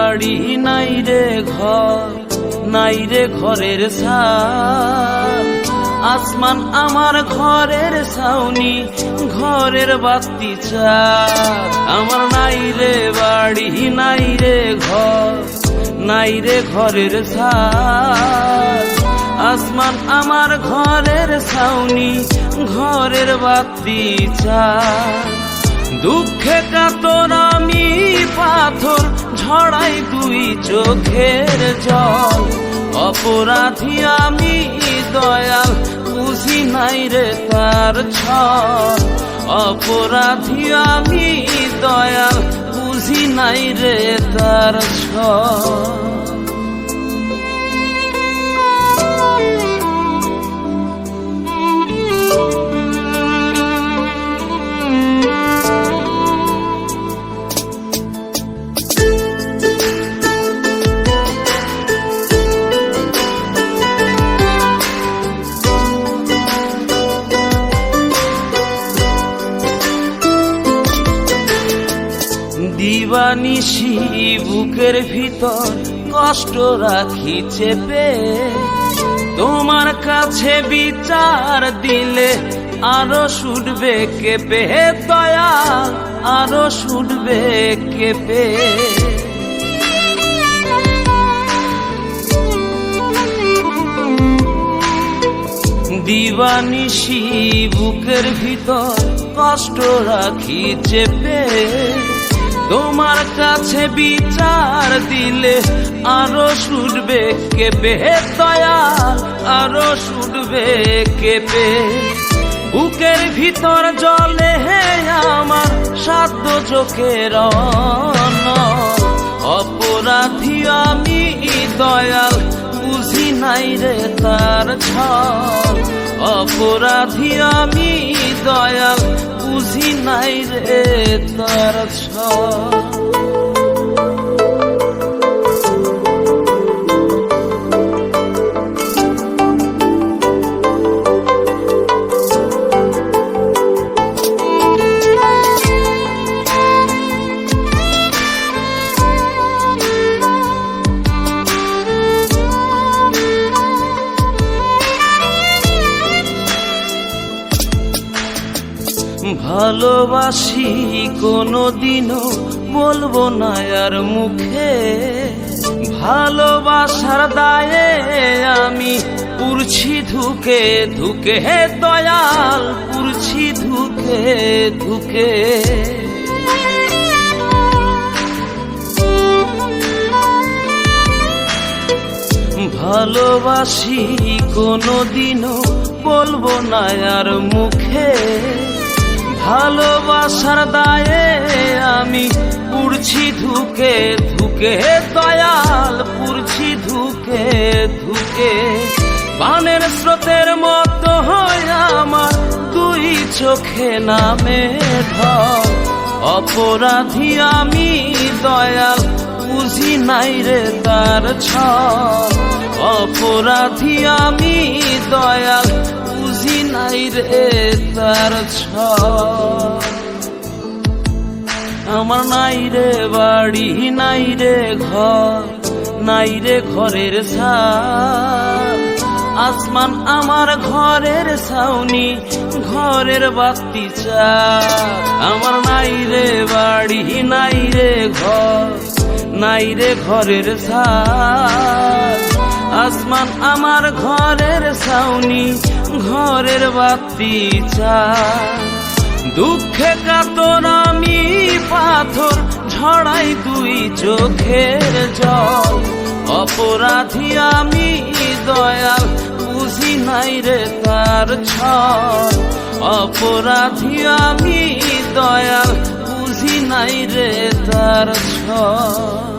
বাড়ি নাই রে ঘর, নাই রে ঘরের ছাদ। আসমান আমার ঘরের ছাউনি, ঘরের বাতি চাঁদ। আমার নাই রে বাড়ি নাই রে ঘর, নাই রে ঘরের ছাদ। আসমান আমার ঘরের ছাউনি, ঘরের বাতি চাঁদ। দুঃখে কাতর আমি পাথর, ঝড়াই দুই চোখের জল। অপরাধী আমি দয়াল, বুঝি নাই রে তার ছল। অপরাধী আমি দয়াল, বুঝি নাই রে তার ছল। দিবানিশি বুকের ভিতর কষ্ট রাখি চেপে, তোমার কাছে বিচার দিলে আরো ছুটবে কেঁপে। দয়াল আরো ছুটবে কেঁপে। দিবানিশি বুকের ভিতর কষ্ট রাখি চেপে, তোমার কাছে বিচার দিলে আরো ছুটবে কেঁপে। দয়াল আরো ছুটবে কেঁপে। বুকের ভিতর জলে হে আমার সাধ্য চোখের অনল। অপরাধী আমি দয়াল, বুঝি নাই রে তার ছল। অপরাধী আমি দয়াল, বুঝি নাই রে তার ছল। ভালোবাসি কোনোদিনও বলবো না আর মুখে। ভালোবাসার দায়ে আমি পুরছি ধুকে ধুকে। হে দয়াল পুরছি ধুকে ধুকে। ভালোবাসি কোনোদিনও বলবো না আর মুখে। ভালোবাসার দায়ে আমি পুরছি ধুকে ধুকে। দয়াল পুরছি ধুকে ধুকে। বানের স্রোতের মতো হয় আমার দুই চোখে নামে ঢল। অপরাধী আমি দয়াল, বুঝি নাই রে তার ছল। অপরাধী আমি দয়াল, বুঝি নাই রে তার ছল। আমার নাই রে বাড়ি নাই রে ঘর, নাই রে ঘরের ছাদ। আসমান আমার ঘরের ছাউনি, ঘরের বাতি চাঁদ। আমার নাই রে বাড়ি নাই রে ঘর, নাই রে ঘরের ছাদ। আসমান আমার ঘরের ছাউনি, ঘরের বাতি চাঁদ। দুঃখে কাতর আমি পাথর, ঝড়াই দুই চোখের জল। অপরাধী আমি দয়াল, বুঝি নাই রে তার ছল। অপরাধী আমি দয়াল, বুঝি নাই রে তার ছল।